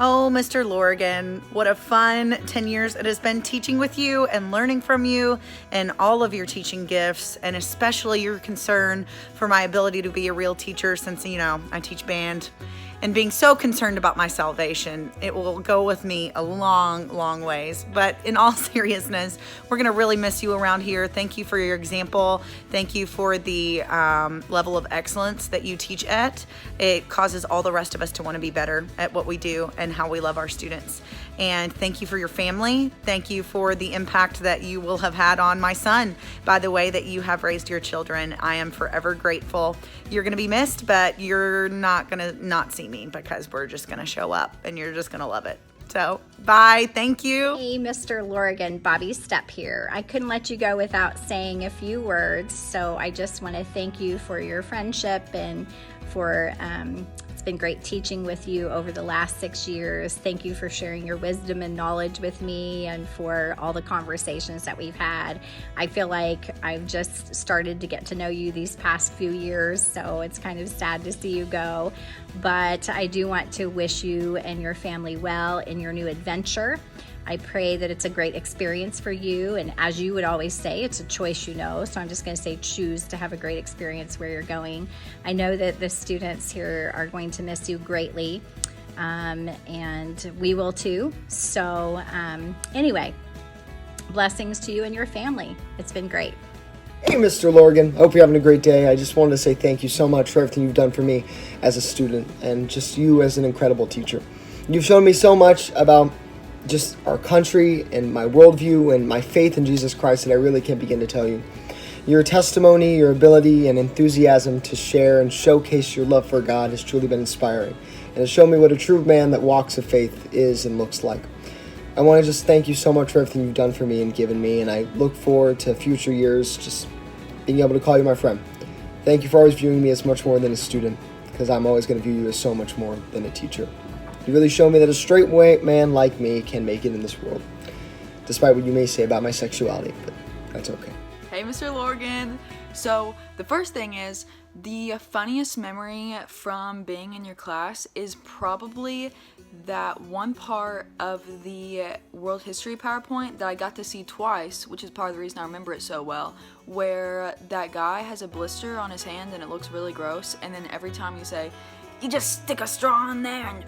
Oh, Mr. Lorigan, what a fun 10 years it has been teaching with you and learning from you and all of your teaching gifts, and especially your concern for my ability to be a real teacher since, I teach band. And being so concerned about my salvation, it will go with me a long, long ways. But in all seriousness, we're going to really miss you around here. Thank you for your example. Thank you for the level of excellence that you teach at. It causes all the rest of us to want to be better at what we do and how we love our students. And thank you for your family. Thank you for the impact that you will have had on my son by the way that you have raised your children. I am forever grateful. You're going to be missed, but you're not going to not see me because we're just going to show up and you're just going to love it. So bye. Thank you. Hey, Mr. Lorigan, Bobby Stepp here. I couldn't let you go without saying a few words. So I just want to thank you for your friendship and for it's been great teaching with you over the last 6 years. Thank you for sharing your wisdom and knowledge with me and for all the conversations that we've had. I feel like I've just started to get to know you these past few years, so it's kind of sad to see you go. But I do want to wish you and your family well in your new adventure. I pray that it's a great experience for you, and as you would always say, it's a choice, so I'm just going to say choose to have a great experience where you're going. I know that the students here are going to miss you greatly, and we will too. So anyway, blessings to you and your family. It's been great. Hey, Mr. Lorigan. I hope you're having a great day. I just wanted to say thank you so much for everything you've done for me as a student and just you as an incredible teacher. You've shown me so much about just our country and my worldview and my faith in Jesus Christ that I really can't begin to tell you. Your testimony, your ability, and enthusiasm to share and showcase your love for God has truly been inspiring, and has shown me what a true man that walks of faith is and looks like. I want to just thank you so much for everything you've done for me and given me, and I look forward to future years just being able to call you my friend. Thank you for always viewing me as much more than a student, because I'm always going to view you as so much more than a teacher. You really show me that a straight man like me can make it in this world, despite what you may say about my sexuality, but that's okay. Hey, Mr. Lorigan. So the first thing is, the funniest memory from being in your class is probably that one part of the world history PowerPoint that I got to see twice, which is part of the reason I remember it so well, where that guy has a blister on his hand and it looks really gross, and then every time you say, you just stick a straw in there and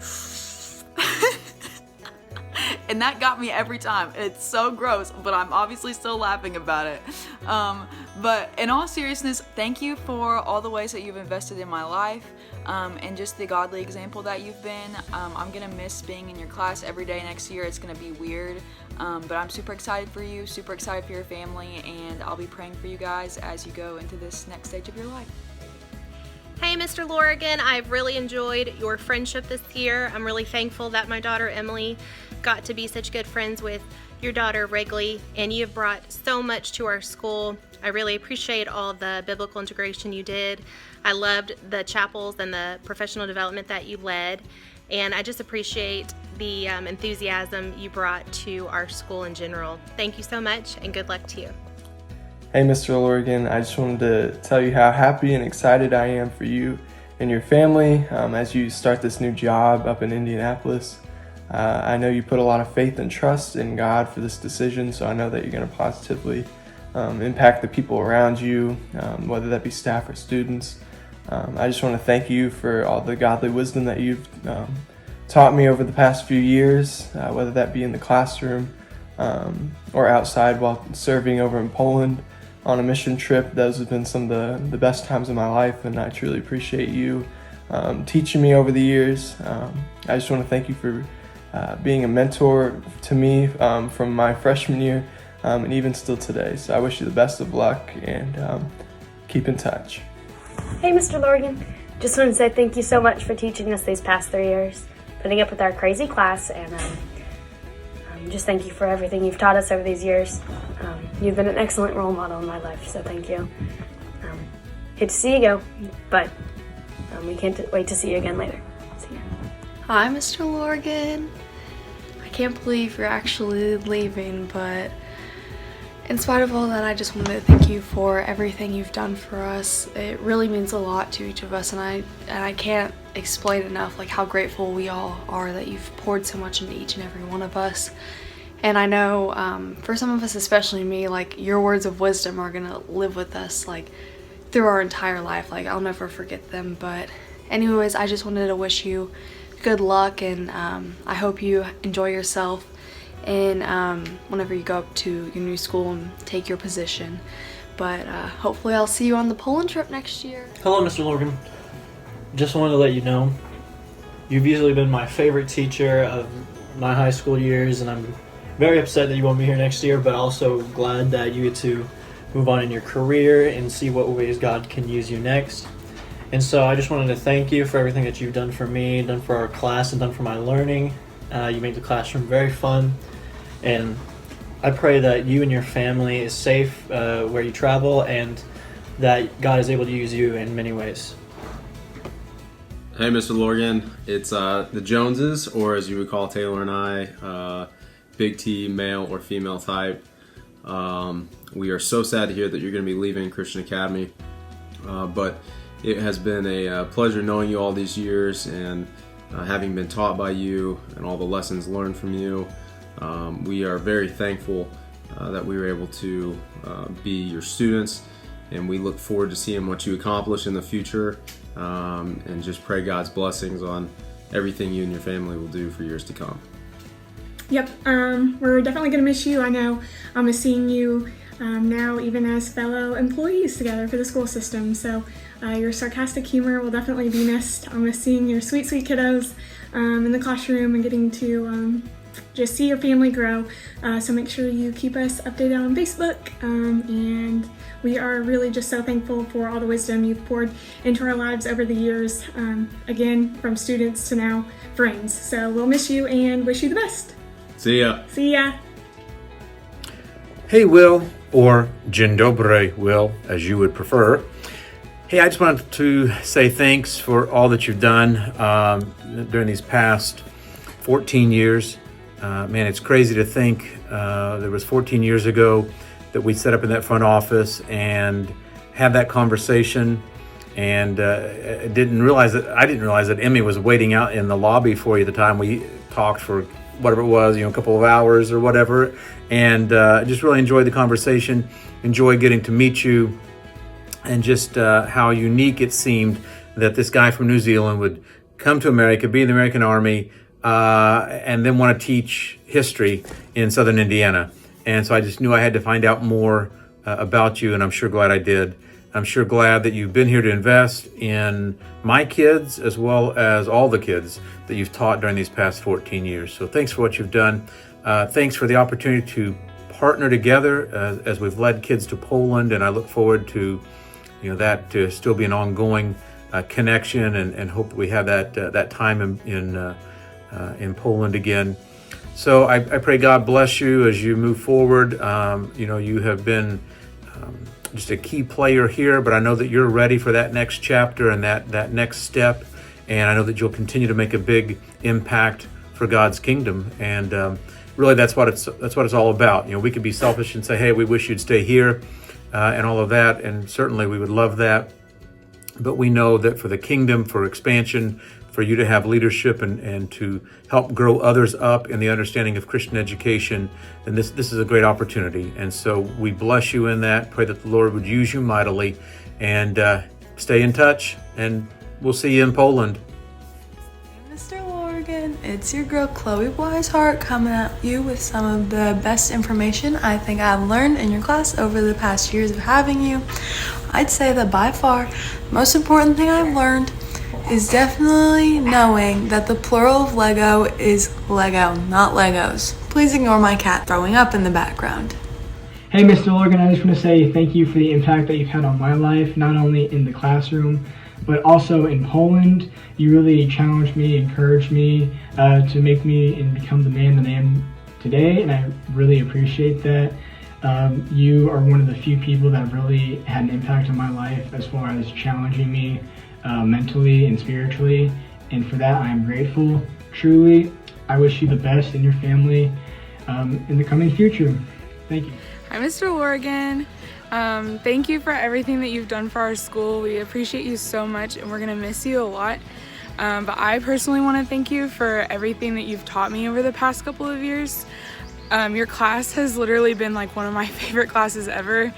and that got me every time. It's so gross, but I'm obviously still laughing about it. But in all seriousness, thank you for all the ways that you've invested in my life, and just the godly example that you've been. I'm gonna miss being in your class every day next year. It's gonna be weird, but I'm super excited for you, super excited for your family, and I'll be praying for you guys as you go into this next stage of your life. Hey, Mr. Lorigan, I've really enjoyed your friendship this year. I'm really thankful that my daughter Emily got to be such good friends with your daughter Wrigley, and you have brought so much to our school. I really appreciate all the biblical integration you did. I loved the chapels and the professional development that you led, and I just appreciate the enthusiasm you brought to our school in general. Thank you so much, and good luck to you. Hey, Mr. Lorigan, I just wanted to tell you how happy and excited I am for you and your family as you start this new job up in Indianapolis. I know you put a lot of faith and trust in God for this decision, so I know that you're going to positively impact the people around you, whether that be staff or students. I just want to thank you for all the godly wisdom that you've taught me over the past few years, whether that be in the classroom or outside while serving over in Poland on a mission trip. Those have been some of the best times of my life, and I truly appreciate you teaching me over the years. I just want to thank you for being a mentor to me from my freshman year and even still today. So I wish you the best of luck, and keep in touch. Hey, Mr. Lorigan. Just want to say thank you so much for teaching us these past 3 years, putting up with our crazy class, and just thank you for everything you've taught us over these years. You've been an excellent role model in my life, so thank you. Hate to see you go, but we can't wait to see you again later. See ya. Hi, Mr. Lorigan. I can't believe you're actually leaving, but In spite of all that, I just wanted to thank you for everything you've done for us. It really means a lot to each of us, and I can't explain enough like how grateful we all are that you've poured so much into each and every one of us. And I know for some of us, especially me, like your words of wisdom are gonna live with us like through our entire life. Like I'll never forget them. But anyways, I just wanted to wish you good luck, and I hope you enjoy yourself. And whenever you go up to your new school and take your position. But hopefully I'll see you on the Poland trip next year. Hello, Mr. Lorigan. Just wanted to let you know, you've easily been my favorite teacher of my high school years, and I'm very upset that you won't be here next year, but also glad that you get to move on in your career and see what ways God can use you next. And so I just wanted to thank you for everything that you've done for me, done for our class, and done for my learning. You made the classroom very fun. And I pray that you and your family is safe where you travel, and that God is able to use you in many ways. Hey, Mr. Lorigan. It's the Joneses, or as you would call Taylor and I, Big T, male or female type. We are so sad to hear that you're going to be leaving Christian Academy, but it has been a pleasure knowing you all these years, and having been taught by you and all the lessons learned from you. We are very thankful that we were able to be your students, and we look forward to seeing what you accomplish in the future, and just pray God's blessings on everything you and your family will do for years to come. Yep, we're definitely going to miss you. I know I'm miss seeing you now, even as fellow employees together for the school system. So your sarcastic humor will definitely be missed. I'll miss seeing your sweet, sweet kiddos in the classroom and getting to just see your family grow. So make sure you keep us updated on Facebook. And we are really just so thankful for all the wisdom you've poured into our lives over the years. Again, from students to now friends. So we'll miss you and wish you the best. See ya. See ya. Hey, Will, or Dzień dobry, Will, as you would prefer. Hey, I just wanted to say thanks for all that you've done during these past 14 years. Man, it's crazy to think there was 14 years ago that we set up in that front office and had that conversation, and I didn't realize that Emmy was waiting out in the lobby for you at the time. We talked for whatever it was, a couple of hours or whatever, and just really enjoyed the conversation, enjoyed getting to meet you, and just how unique it seemed that this guy from New Zealand would come to America, be in the American Army, and then want to teach history in Southern Indiana. And so I just knew I had to find out more about you, and I'm sure glad I did. I'm sure glad that you've been here to invest in my kids as well as all the kids that you've taught during these past 14 years. So thanks for what you've done. Thanks for the opportunity to partner together as we've led kids to Poland, and I look forward to that to still be an ongoing connection, and hope we have that time in Poland again. So I pray God bless you as you move forward. You have been just a key player here, but I know that you're ready for that next chapter and that next step, and I know that you'll continue to make a big impact for God's kingdom. And really, that's what it's all about. We could be selfish and say, "Hey, we wish you'd stay here," and all of that, and certainly we would love that. But we know that for the kingdom, for expansion, for you to have leadership and to help grow others up in the understanding of Christian education, then this is a great opportunity. And so we bless you in that. Pray that the Lord would use you mightily, and stay in touch, and we'll see you in Poland. Mr. Lorigan, it's your girl Chloe Wiseheart coming at you with some of the best information I think I've learned in your class over the past years of having you. I'd say that by far the most important thing I've learned is definitely knowing that the plural of Lego is Lego, not Legos. Please ignore my cat throwing up in the background. Hey, Mr. Lorigan, I just want to say thank you for the impact that you've had on my life, not only in the classroom, but also in Poland. You really challenged me, encouraged me to make me and become the man that I am today, and I really appreciate that. You are one of the few people that really had an impact on my life as far as challenging me mentally and spiritually, and for that I am grateful. Truly, I wish you the best in your family in the coming future. Thank you. Hi, Mr. Lorigan. Thank you for everything that you've done for our school. We appreciate you so much, and we're going to miss you a lot. But I personally want to thank you for everything that you've taught me over the past couple of years. Your class has literally been like one of my favorite classes ever,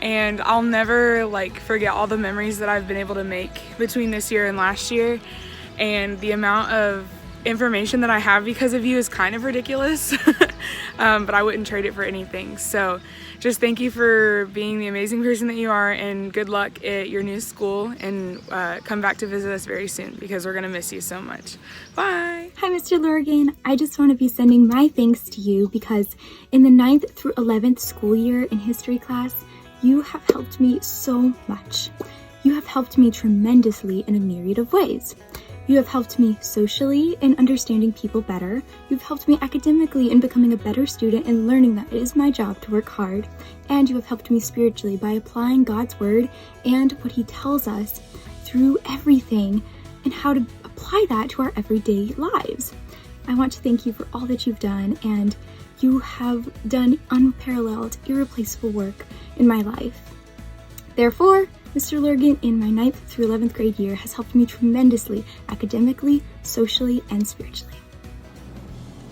and I'll never forget all the memories that I've been able to make between this year and last year. And the amount of information that I have because of you is kind of ridiculous, but I wouldn't trade it for anything. So just thank you for being the amazing person that you are, and good luck at your new school, and come back to visit us very soon because we're going to miss you so much. Bye! Hi, Mr. Lorigan. I just want to be sending my thanks to you because in the 9th through 11th school year in history class, you have helped me so much. You have helped me tremendously in a myriad of ways. You have helped me socially in understanding people better. You've helped me academically in becoming a better student and learning that it is my job to work hard. And you have helped me spiritually by applying God's word and what he tells us through everything and how to apply that to our everyday lives. I want to thank you for all that you've done, and you have done unparalleled, irreplaceable work in my life. Therefore, Mr. Lorigan in my 9th through 11th grade year has helped me tremendously academically, socially, and spiritually.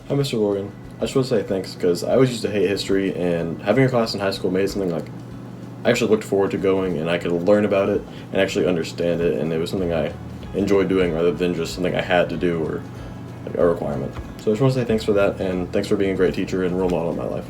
Hi, Mr. Lorigan. I just want to say thanks because I always used to hate history, and having a class in high school made something I actually looked forward to going, and I could learn about it and actually understand it, and it was something I enjoyed doing rather than just something I had to do or a requirement. So I just want to say thanks for that, and thanks for being a great teacher and role model in my life.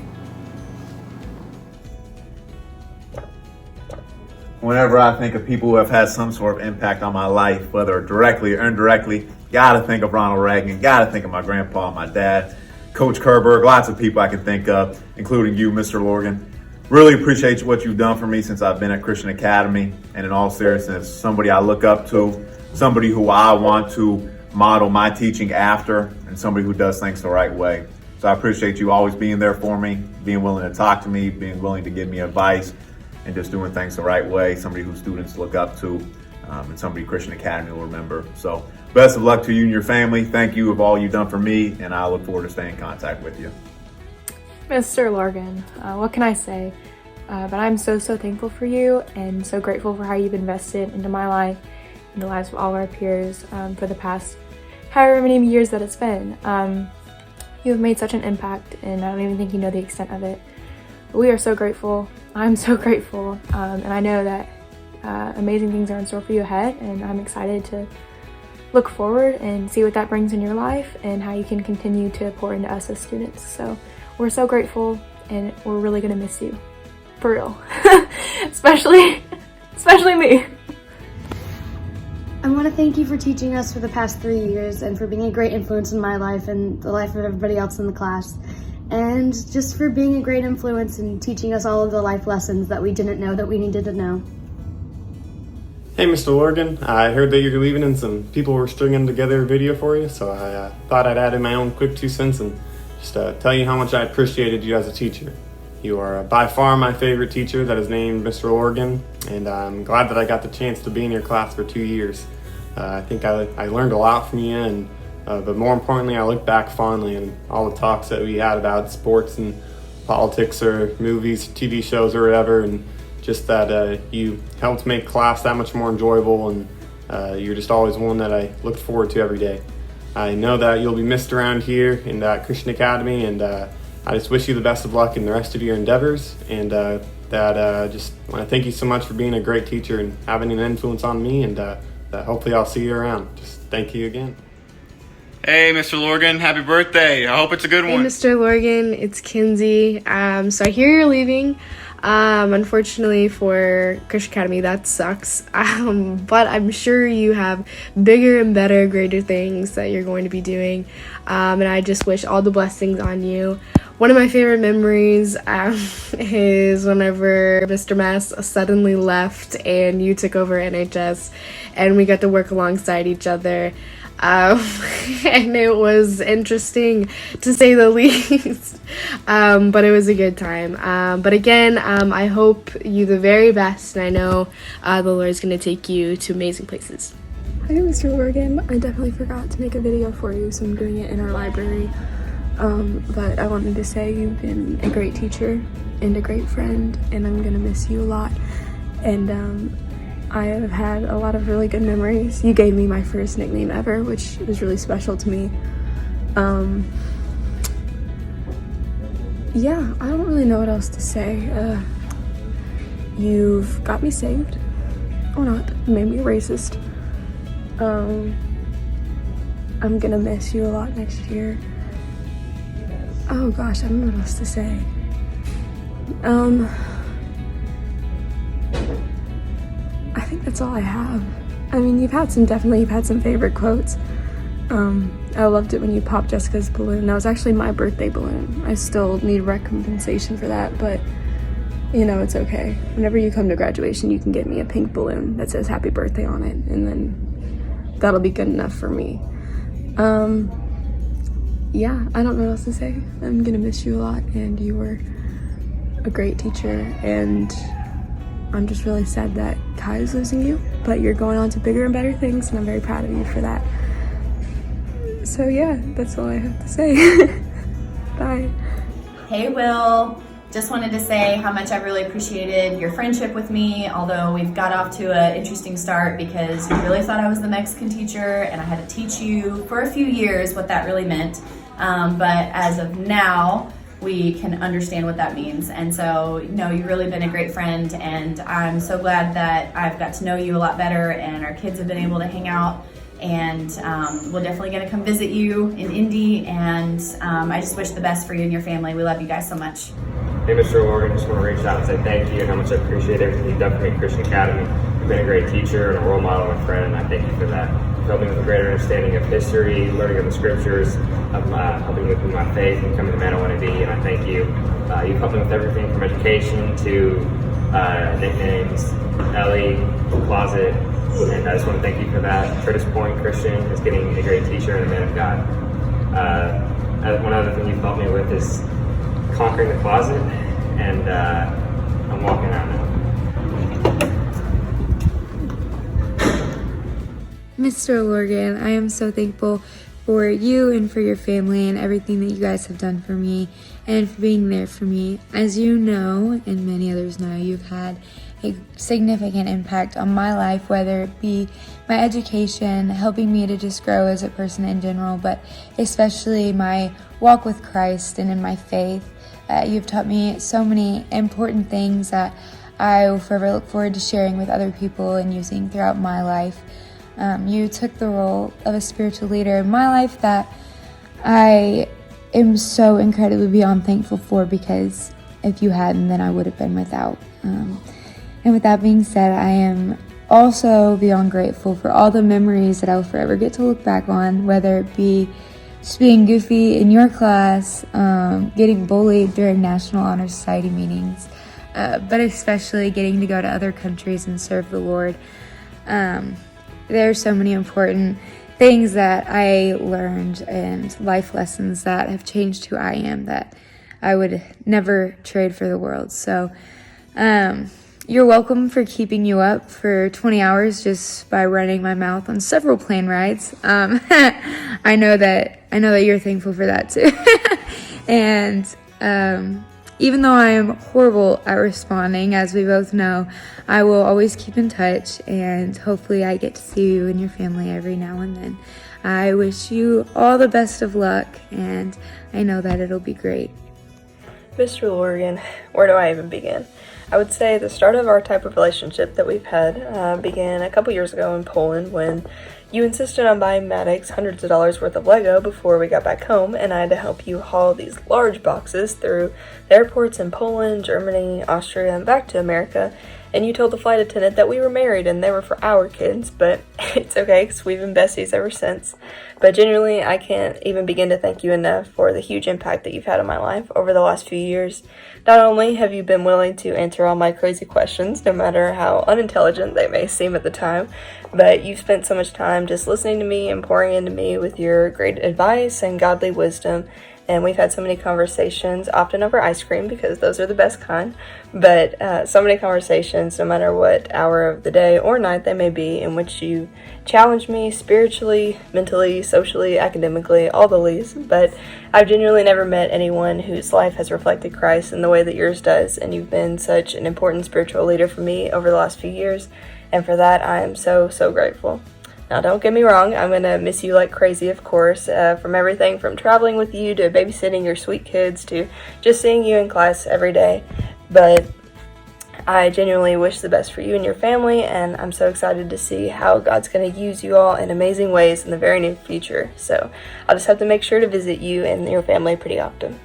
Whenever I think of people who have had some sort of impact on my life, whether directly or indirectly, gotta think of Ronald Reagan, gotta think of my grandpa, my dad, Coach Kerberg, lots of people I can think of, including you, Mr. Lorigan. Really appreciate what you've done for me since I've been at Christian Academy, and in all seriousness, somebody I look up to, somebody who I want to model my teaching after, and somebody who does things the right way. So I appreciate you always being there for me, being willing to talk to me, being willing to give me advice, and just doing things the right way, somebody who students look up to, and somebody Christian Academy will remember. So best of luck to you and your family. Thank you of all you've done for me, and I look forward to staying in contact with you. Mr. Lorigan, what can I say? But I'm so thankful for you and so grateful for how you've invested into my life and the lives of all our peers for the past however many years that it's been. You have made such an impact, and I don't even think you know the extent of it. But we are so grateful. I'm so grateful, and I know that amazing things are in store for you ahead, and I'm excited to look forward and see what that brings in your life and how you can continue to pour into us as students. So we're so grateful, and we're really gonna miss you, for real. especially me. I want to thank you for teaching us for the past 3 years and for being a great influence in my life and the life of everybody else in the class. And just for being a great influence and teaching us all of the life lessons that we didn't know that we needed to know. Hey, Mr. Lorigan, I heard that you're leaving and some people were stringing together a video for you, so I thought I'd add in my own quick 2 cents and just tell you how much I appreciated you as a teacher. You are by far my favorite teacher that is named Mr. Lorigan, and I'm glad that I got the chance to be in your class for 2 years. I think I learned a lot from you, and but more importantly, I look back fondly on all the talks that we had about sports and politics or movies, TV shows or whatever, and just that you helped make class that much more enjoyable, and you're just always one that I looked forward to every day. I know that you'll be missed around here in Christian Academy, and I just wish you the best of luck in the rest of your endeavors, and just want to thank you so much for being a great teacher and having an influence on me, and that hopefully I'll see you around. Just thank you again. Hey, Mr. Lorigan, happy birthday. I hope it's a good one. Hey, Mr. Lorigan, it's Kinsey. So I hear you're leaving. Unfortunately for Christian Academy, that sucks. But I'm sure you have bigger and better, greater things that you're going to be doing. And I just wish all the blessings on you. One of my favorite memories is whenever Mr. Mass suddenly left and you took over NHS and we got to work alongside each other. And it was interesting to say the least, but it was a good time. But again, I hope you the very best, and I know the Lord's going to take you to amazing places. Hi, Mr. Lorigan. I definitely forgot to make a video for you, so I'm doing it in our library. But I wanted to say you've been a great teacher and a great friend, and I'm gonna miss you a lot. And I have had a lot of really good memories. You gave me my first nickname ever, which was really special to me. Yeah, I don't really know what else to say. You've got me saved, or not. You made me a racist. I'm gonna miss you a lot next year. Oh gosh, I don't know what else to say. I think that's all I have. I mean, you've had some favorite quotes. I loved it when you popped Jessica's balloon. That was actually my birthday balloon. I still need recompensation for that, but you know, it's okay. Whenever you come to graduation, you can get me a pink balloon that says happy birthday on it, and then that'll be good enough for me. Yeah, I don't know what else to say. I'm gonna miss you a lot, and you were a great teacher, and I'm just really sad that Kai is losing you, but you're going on to bigger and better things, and I'm very proud of you for that. So yeah, that's all I have to say. Bye. Hey Will, just wanted to say how much I really appreciated your friendship with me, although we've got off to an interesting start because you really thought I was the Mexican teacher and I had to teach you for a few years what that really meant. But as of now, we can understand what that means. And so, no, you've really been a great friend, and I'm so glad that I've got to know you a lot better, and our kids have been able to hang out, and we're definitely gonna come visit you in Indy, and I just wish the best for you and your family. We love you guys so much. Hey, Mr. Lorigan, just want to reach out and say thank you and how much I appreciate everything you've done for me at Christian Academy. You've been a great teacher and a role model and a friend, and I thank you for that. You've helped me with a greater understanding of history, learning of the scriptures, of helping me with my faith and becoming the man I want to be, and I thank you. You've helped me with everything from education to nicknames, Ellie, Closet, and I just want to thank you for that. Curtis Point Christian is getting a great teacher and a man of God. One other thing you've helped me with is conquering the closet, and I'm walking out now. Mr. Lorigan, I am so thankful for you and for your family and everything that you guys have done for me and for being there for me. As you know, and many others know, you've had a significant impact on my life, whether it be my education, helping me to just grow as a person in general, but especially my walk with Christ and in my faith. You've taught me so many important things that I will forever look forward to sharing with other people and using throughout my life. You took the role of a spiritual leader in my life that I am so incredibly beyond thankful for, because if you hadn't, then I would have been without. And with that being said, I am also beyond grateful for all the memories that I'll forever get to look back on, whether it be just being goofy in your class, getting bullied during National Honor Society meetings, but especially getting to go to other countries and serve the Lord. There are so many important things that I learned and life lessons that have changed who I am that I would never trade for the world. So you're welcome for keeping you up for 20 hours just by running my mouth on several plane rides. I know that you're thankful for that too. And even though I am horrible at responding, as we both know, I will always keep in touch, and hopefully I get to see you and your family every now and then. I wish you all the best of luck, and I know that it'll be great. Mr. Lorigan, where do I even begin? I would say the start of our type of relationship that we've had began a couple years ago in Poland, when you insisted on buying Maddox hundreds of dollars worth of Lego before we got back home, and I had to help you haul these large boxes through the airports in Poland, Germany, Austria, and back to America. And you told the flight attendant that we were married and they were for our kids, but it's okay because we've been besties ever since. But genuinely, I can't even begin to thank you enough for the huge impact that you've had on my life over the last few years. Not only have you been willing to answer all my crazy questions, no matter how unintelligent they may seem at the time, but you've spent so much time just listening to me and pouring into me with your great advice and godly wisdom. and we've had so many conversations, often over ice cream because those are the best kind, but so many conversations, no matter what hour of the day or night they may be, in which you challenge me spiritually, mentally, socially, academically, all the least. But I've genuinely never met anyone whose life has reflected Christ in the way that yours does, and you've been such an important spiritual leader for me over the last few years, and for that I am so, so grateful. Now, don't get me wrong, I'm going to miss you like crazy, of course, from everything from traveling with you to babysitting your sweet kids to just seeing you in class every day. But I genuinely wish the best for you and your family, and I'm so excited to see how God's going to use you all in amazing ways in the very near future. So I'll just have to make sure to visit you and your family pretty often.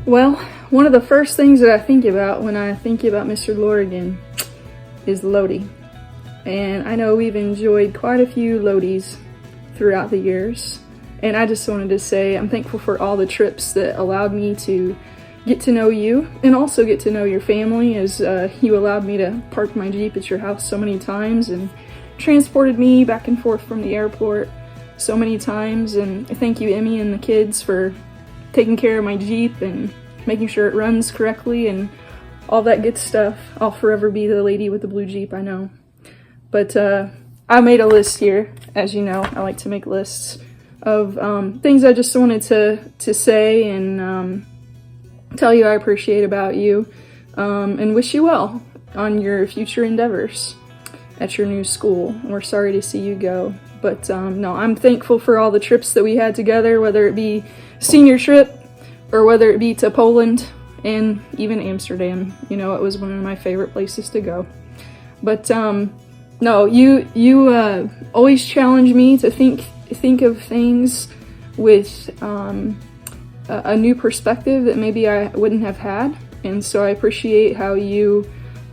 Well, one of the first things that I think about when I think about Mr. Lorigan is Lodi. And I know we've enjoyed quite a few Lodis throughout the years. And I just wanted to say I'm thankful for all the trips that allowed me to get to know you and also get to know your family, as you allowed me to park my Jeep at your house so many times and transported me back and forth from the airport so many times. And thank you, Emmy, and the kids for taking care of my Jeep and making sure it runs correctly and all that good stuff. I'll forever be the lady with the blue Jeep, I know. But I made a list here. As you know, I like to make lists of things I just wanted to say and tell you I appreciate about you, and wish you well on your future endeavors at your new school. We're sorry to see you go. But no, I'm thankful for all the trips that we had together, whether it be senior trip or whether it be to Poland and even Amsterdam. You know, it was one of my favorite places to go. But no, you always challenge me to think of things with a new perspective that maybe I wouldn't have had. And so I appreciate how you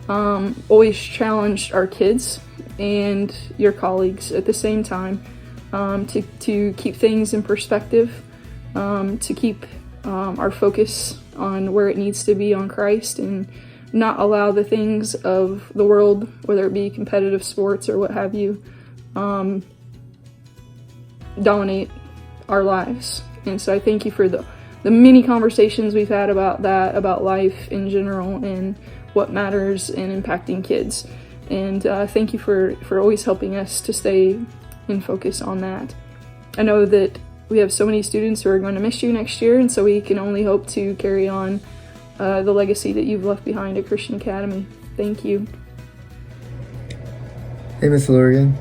always challenged our kids and your colleagues at the same time to keep things in perspective, to keep our focus on where it needs to be on Christ, and not allow the things of the world, whether it be competitive sports or what have you, dominate our lives. And so I thank you for the many conversations we've had about that, about life in general and what matters in impacting kids. And thank you for always helping us to stay in focus on that. I know that we have so many students who are going to miss you next year, and so we can only hope to carry on the legacy that you've left behind at Christian Academy. Thank you. Hey, Miss Lorigan.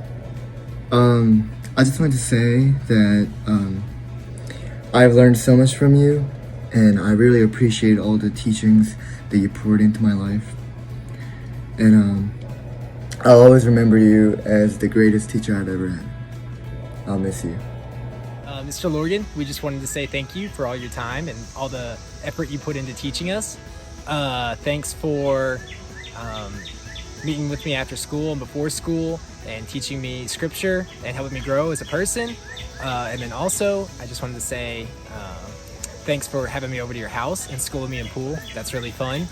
I just wanted to say that I've learned so much from you, and I really appreciate all the teachings that you poured into my life. And I'll always remember you as the greatest teacher I've ever had. I'll miss you. Mr. Lorigan, we just wanted to say thank you for all your time and all the effort you put into teaching us. Thanks for meeting with me after school and before school and teaching me scripture and helping me grow as a person. And then also, I just wanted to say thanks for having me over to your house and schooling me in pool. That's really fun.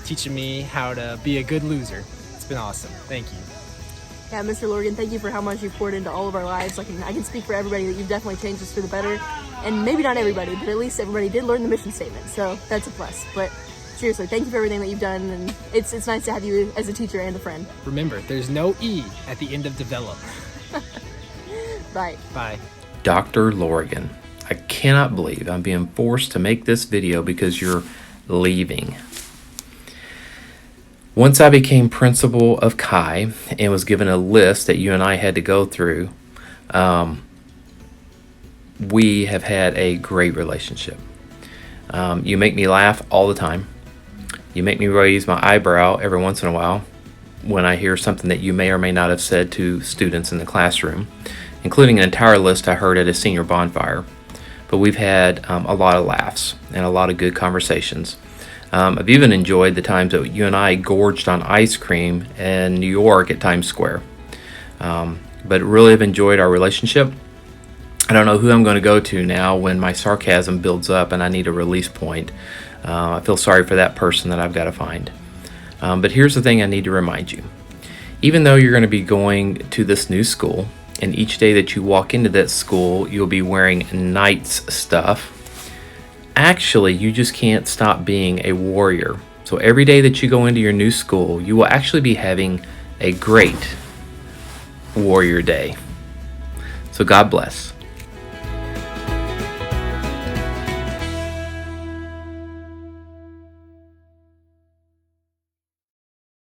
Teaching me how to be a good loser. It's been awesome. Thank you. Yeah, Mr. Lorigan, thank you for how much you've poured into all of our lives. I can speak for everybody that you've definitely changed us for the better. And maybe not everybody, but at least everybody did learn the mission statement. So that's a plus. But seriously, thank you for everything that you've done. And it's nice to have you as a teacher and a friend. Remember, there's no E at the end of develop. Bye. Bye. Dr. Lorigan, I cannot believe I'm being forced to make this video because you're leaving. Once I became principal of Chi and was given a list that you and I had to go through, we have had a great relationship. You make me laugh all the time. You make me raise my eyebrow every once in a while when I hear something that you may or may not have said to students in the classroom, including an entire list I heard at a senior bonfire. But we've had a lot of laughs and a lot of good conversations. I've even enjoyed the times that you and I gorged on ice cream in New York at Times Square. But really have enjoyed our relationship. I don't know who I'm going to go to now when my sarcasm builds up and I need a release point. I feel sorry for that person that I've got to find. But here's the thing I need to remind you. Even though you're going to be going to this new school and each day that you walk into that school, you'll be wearing knight's stuff. Actually, you just can't stop being a warrior. So every day that you go into your new school, you will actually be having a great warrior day. So God bless.